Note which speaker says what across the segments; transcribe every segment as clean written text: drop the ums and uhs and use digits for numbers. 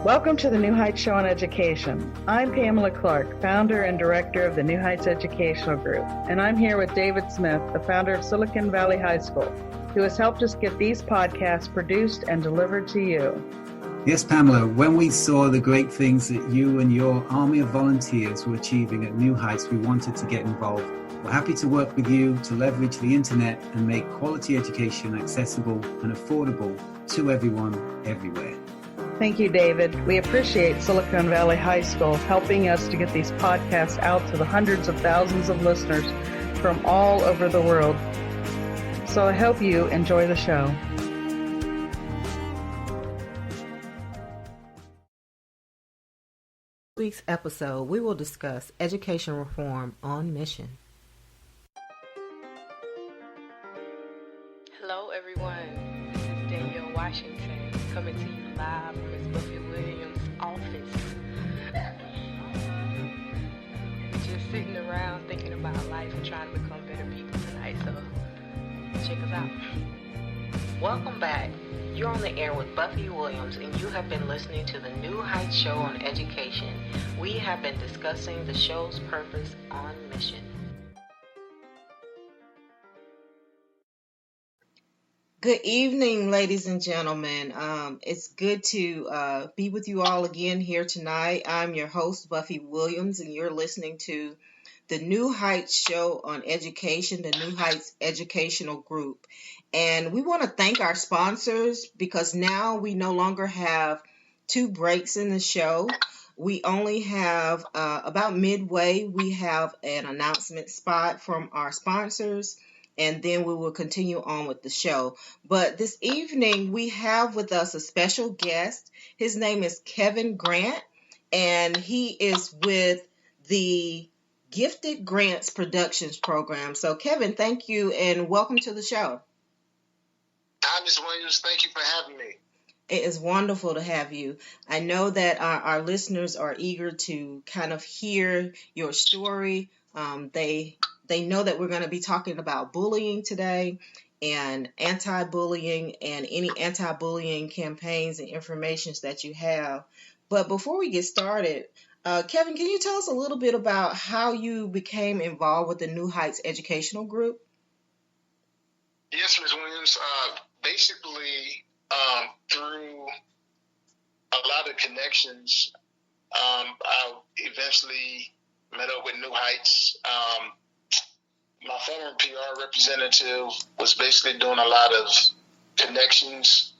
Speaker 1: Welcome to the New Heights Show on Education. I'm Pamela Clark, founder and director of the New Heights Educational Group, and I'm here with David Smith, the founder of Silicon Valley High School, who has helped us get these podcasts produced and delivered to you.
Speaker 2: Yes, Pamela, when we saw the great things that you and your army of volunteers were achieving at New Heights, we wanted to get involved. We're happy to work with you to leverage the internet and make quality education accessible and affordable to everyone, everywhere.
Speaker 1: Thank you, David. We appreciate Silicon Valley High School helping us to get these podcasts out to the hundreds of thousands of listeners from all over the world. So I hope you enjoy the show.
Speaker 3: This week's episode, we will discuss education reform on mission.
Speaker 4: Hello, everyone. This is Danielle Washington coming to you live from Ms. Buffie Williams' office. Just sitting around thinking about life and trying to become better people tonight, so check us out. Welcome back. You're on the air with Buffie Williams, and you have been listening to the New Heights Show on Education. We have been discussing the show's purpose on mission.
Speaker 3: Good evening, ladies and gentlemen. It's good to be with you all again here tonight. I'm your host, Buffie Williams, and you're listening to the New Heights Show on Education, the New Heights Educational Group. And we want to thank our sponsors because now we no longer have two breaks in the show. We only have about midway, we have an announcement spot from our sponsors, and then we will continue on with the show. But this evening, we have with us a special guest. His name is Kevin Grant, and he is with the Gifted Grants Productions program. So, Kevin, thank you, and welcome to the show.
Speaker 5: Hi, Ms. Williams. Thank you for having me.
Speaker 3: It is wonderful to have you. I know that our listeners are eager to kind of hear your story. They know that we're going to be talking about bullying today and anti-bullying and any anti-bullying campaigns and informations that you have. But before we get started, Kevin, can you tell us a little bit about how you became involved with the New Heights Educational Group?
Speaker 5: Yes, Ms. Williams. Basically, through a lot of connections, I eventually met up with New Heights. My former PR representative was basically doing a lot of connections,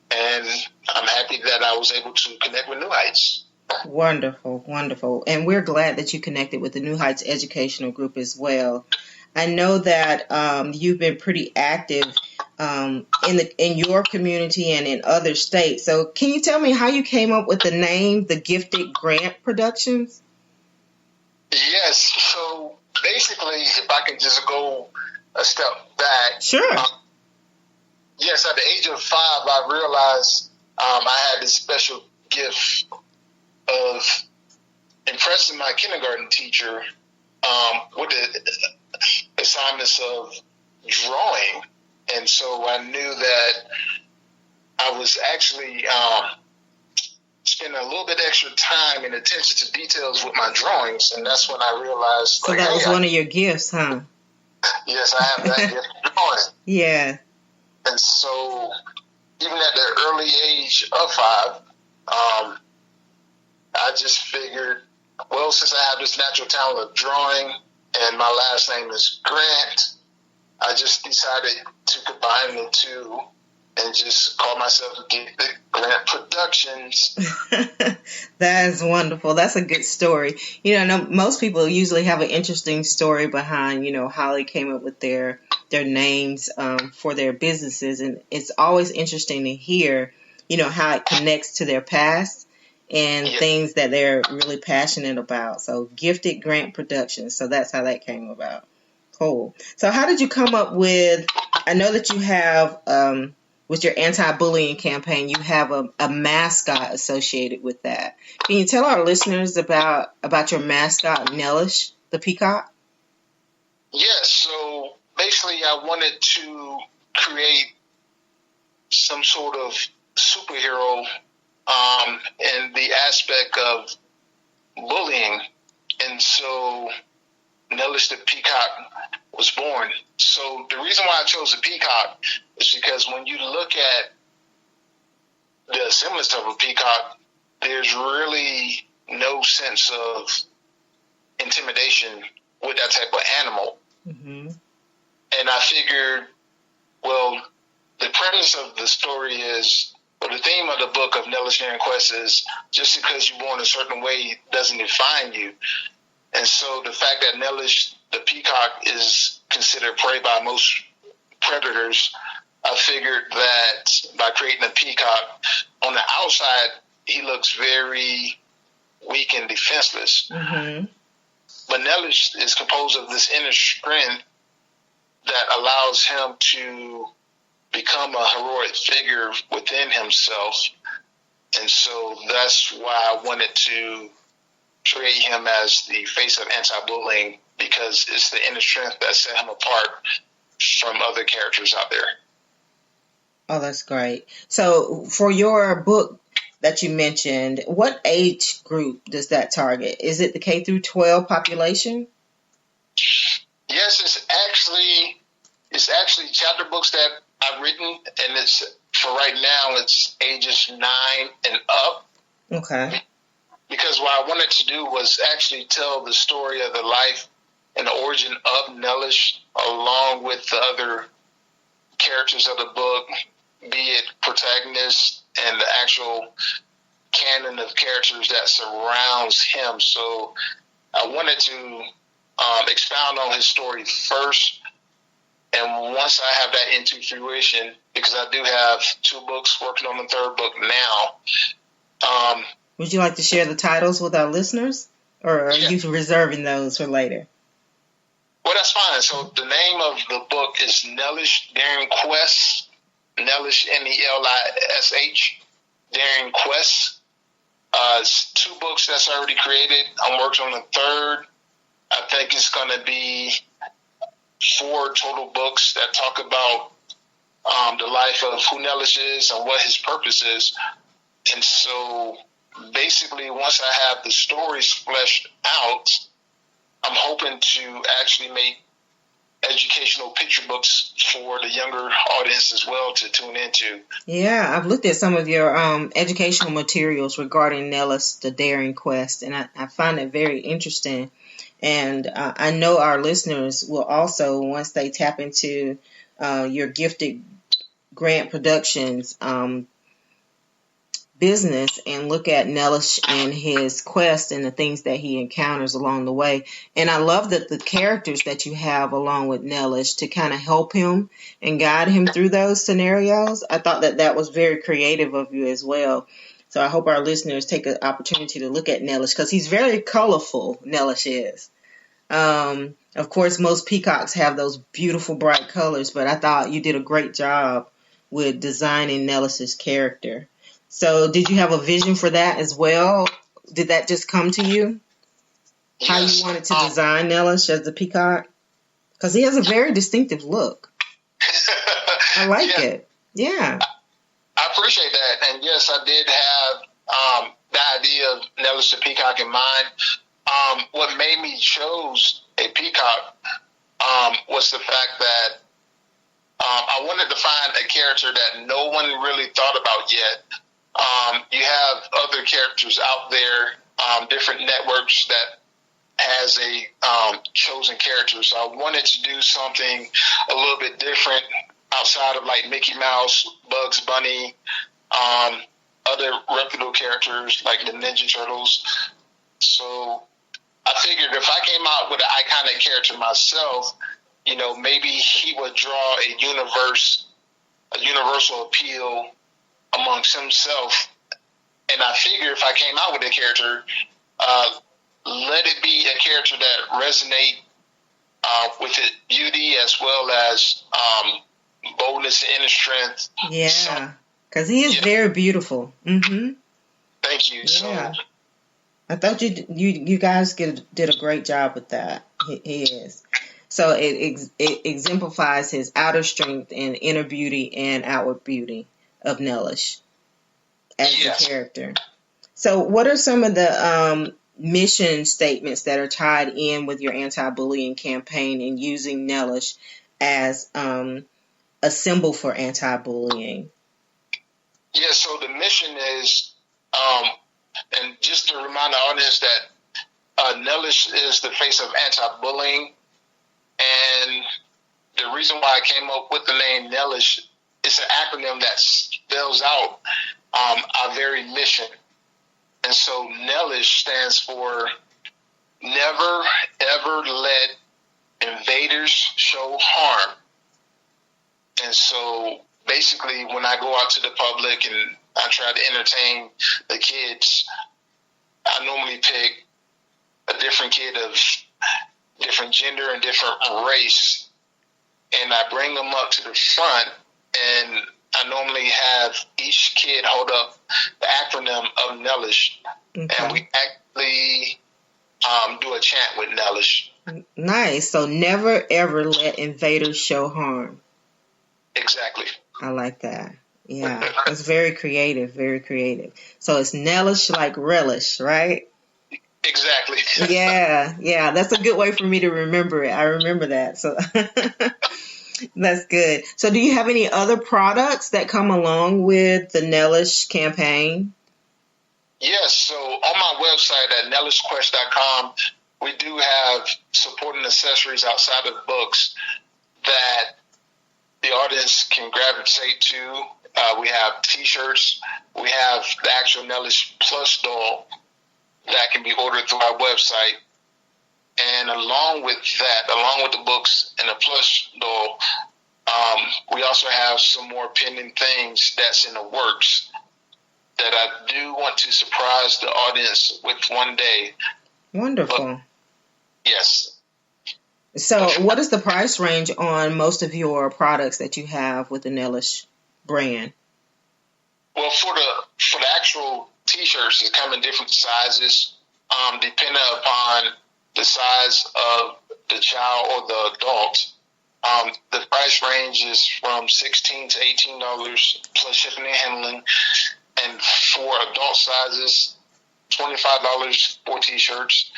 Speaker 5: and I'm happy that I was able to connect with New Heights.
Speaker 3: Wonderful, wonderful. And we're glad that you connected with the New Heights Educational Group as well. I know that you've been pretty active in your community and in other states. So can you tell me how you came up with the name, the Gifted Grant Productions?
Speaker 5: Yes. So basically, if I can just go a step back.
Speaker 3: Sure.
Speaker 5: Yes, at the age of 5, I realized I had this special gift of impressing my kindergarten teacher with the assignments of drawing. And so I knew that I was actually spending a little bit extra time and attention to details with my drawings. And that's when I realized.
Speaker 3: So that was one of your gifts, huh?
Speaker 5: Yes, I have that gift of drawing.
Speaker 3: Yeah.
Speaker 5: And so even at the early age of 5, I just figured, well, since I have this natural talent of drawing and my last name is Grant, I just decided to combine the two and just call myself Gifted Grant Productions.
Speaker 3: That is wonderful. That's a good story. You know, I know most people usually have an interesting story behind, how they came up with their names for their businesses. And it's always interesting to hear, how it connects to their past and things that they're really passionate about. So Gifted Grant Productions. So that's how that came about. Cool. So how did you come up with, I know that you have, with your anti-bullying campaign, you have a mascot associated with that. Can you tell our listeners about your mascot, Nelish, the peacock?
Speaker 5: Yes. So basically I wanted to create some sort of superhero in the aspect of bullying. And so Nelish the Peacock was born. So the reason why I chose the peacock is because when you look at the semblance of a peacock, there's really no sense of intimidation with that type of animal.
Speaker 3: Mm-hmm.
Speaker 5: And I figured, well, the premise of the story is, or the theme of the book of Nelish Daring Quest is, just because you're born a certain way doesn't define you. And so the fact that Nelish the peacock is considered prey by most predators, I figured that by creating a peacock, on the outside, he looks very weak and defenseless.
Speaker 3: Mm-hmm.
Speaker 5: But Nelish is composed of this inner strength that allows him to become a heroic figure within himself. And so that's why I wanted to create him as the face of anti-bullying, because it's the inner strength that set him apart from other characters out there.
Speaker 3: Oh, that's great. So for your book that you mentioned, what age group does that target? Is it the K through 12 population?
Speaker 5: Yes, it's actually chapter books that I've written, and it's, for right now, it's ages 9 and up.
Speaker 3: Okay.
Speaker 5: Because what I wanted to do was actually tell the story of the life and the origin of Nelish, along with the other characters of the book, be it protagonists and the actual canon of characters that surrounds him. So I wanted to expound on his story first, and once I have that into fruition, because I do have 2 books, working on the 3rd book now.
Speaker 3: Would you like to share the titles with our listeners, or are you reserving those for later?
Speaker 5: Well, that's fine. So the name of the book is Nelish Daring Quest. Nelish, Nelish, Daring Quest. It's 2 books that's already created. I'm working on the 3rd. I think it's going to be 4 total books that talk about the life of who Nelish is and what his purpose is. And so basically, once I have the stories fleshed out, I'm hoping to actually make educational picture books for the younger audience as well to tune into.
Speaker 3: Yeah, I've looked at some of your educational materials regarding Nelish the Daring Quest, and I find it very interesting. And I know our listeners will also, once they tap into your Gifted Grant Productions business and look at Nelish and his quest and the things that he encounters along the way. And I love that the characters that you have along with Nelish to kind of help him and guide him through those scenarios. I thought that was very creative of you as well. So I hope our listeners take an opportunity to look at Nelish, because he's very colorful, Nelish is. Of course, most peacocks have those beautiful bright colors, but I thought you did a great job with designing Nelish's character. So did you have a vision for that as well? Did that just come to you?
Speaker 5: Yes.
Speaker 3: How you wanted to design Nelish as the peacock? Because he has a very distinctive look. I like it. Yeah.
Speaker 5: I appreciate that. And yes, I did have the idea of Nelish the peacock in mind. What made me choose a peacock was the fact that I wanted to find a character that no one really thought about yet. You have other characters out there, different networks that has a chosen character. So I wanted to do something a little bit different outside of like Mickey Mouse, Bugs Bunny, other reputable characters like the Ninja Turtles. So I figured if I came out with an iconic character myself, you know, maybe he would draw a universal appeal amongst himself. And I figure if I came out with a character, let it be a character that resonate with its beauty as well as boldness and inner strength.
Speaker 3: Yeah, because he is very beautiful. Mm-hmm.
Speaker 5: Thank you.
Speaker 3: Yeah.
Speaker 5: So
Speaker 3: I thought you guys did a great job with that. He is. So it exemplifies his outer strength and inner beauty and outward beauty of Nelish. as
Speaker 5: Yes.
Speaker 3: the character. So what are some of the mission statements that are tied in with your anti-bullying campaign and using Nelish as a symbol for anti-bullying?
Speaker 5: Yeah, so the mission is, and just to remind the audience that Nelish is the face of anti-bullying, and the reason why I came up with the name Nelish is an acronym that spells out our very mission. And so Nelish stands for Never Ever Let Invaders Show Harm. And so basically when I go out to the public and I try to entertain the kids, I normally pick a different kid of different gender and different race, and I bring them up to the front, and I normally have each kid hold up the acronym of Nelish, and we actually do a chant with Nelish.
Speaker 3: Nice. So never ever let invaders show harm.
Speaker 5: Exactly.
Speaker 3: I like that. Yeah, it's very creative, very creative. So it's Nelish like relish, right?
Speaker 5: Exactly.
Speaker 3: Yeah, that's a good way for me to remember it. I remember that. So that's good. So do you have any other products that come along with the Nelish campaign?
Speaker 5: Yes, so on my website at nelishquest.com, we do have supporting accessories outside of books that the audience can gravitate to. We have T-shirts. We have the actual Nelish Plus doll that can be ordered through our website. And along with that, along with the books and the plush doll, we also have some more pending things that's in the works that I do want to surprise the audience with one day.
Speaker 3: Wonderful.
Speaker 5: But, yes.
Speaker 3: So what is the price range on most of your products that you have with the Nelish brand?
Speaker 5: Well, for the actual T-shirts, they come in different sizes, depending upon the size of the child or the adult. The price range is from $16 to $18 plus shipping and handling. And for adult sizes, $25 for T-shirts.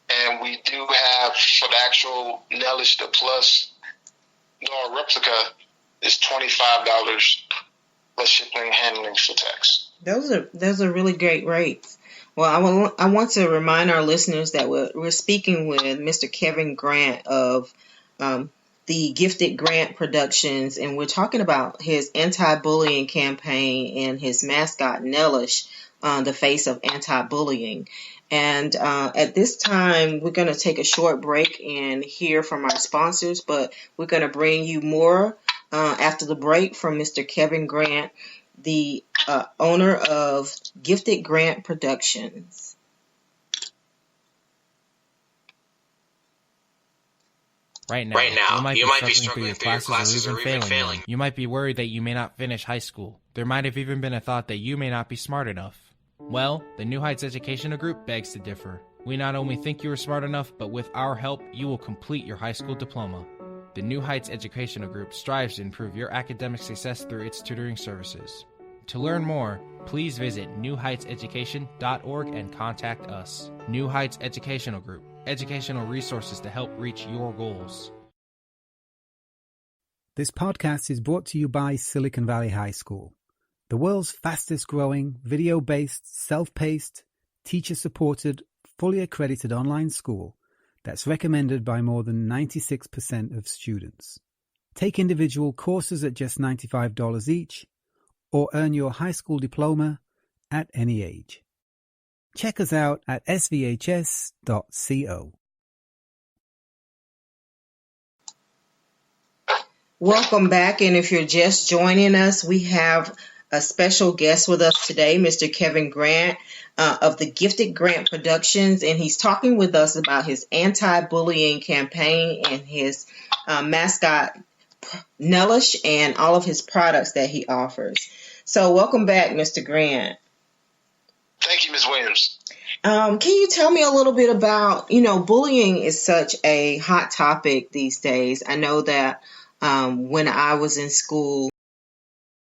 Speaker 5: And we do have, for the actual Nelish the Plus doll replica, is $25 plus shipping and handling for tax.
Speaker 3: Those are really great rates. Well, I want to remind our listeners that we're speaking with Mr. Kevin Grant of the Gifted Grant Productions, and we're talking about his anti-bullying campaign and his mascot Nelish, the face of anti-bullying. And at this time, we're going to take a short break and hear from our sponsors, but we're going to bring you more after the break from Mr. Kevin Grant, the owner of Gifted Grant Productions.
Speaker 6: Right now, you might be struggling through your classes or even failing.
Speaker 7: You might be worried that you may not finish high school. There might have even been a thought that you may not be smart enough. Well, the New Heights Educational Group begs to differ. We not only think you are smart enough, but with our help, you will complete your high school diploma. The New Heights Educational Group strives to improve your academic success through its tutoring services. To learn more, please visit newheightseducation.org and contact us. New Heights Educational Group, educational resources to help reach your goals.
Speaker 2: This podcast is brought to you by Silicon Valley High School, the world's fastest growing, video-based, self-paced, teacher-supported, fully accredited online school that's recommended by more than 96% of students. Take individual courses at just $95 each, or earn your high school diploma at any age. Check us out at svhs.co.
Speaker 3: Welcome back, and if you're just joining us, we have a special guest with us today, Mr. Kevin Grant of the Gifted Grant Productions, and he's talking with us about his anti-bullying campaign and his mascot Nelish and all of his products that he offers. So welcome back, Mr. Grant.
Speaker 5: Thank you, Ms. Williams.
Speaker 3: Can you tell me a little bit about, bullying is such a hot topic these days. I know that when I was in school,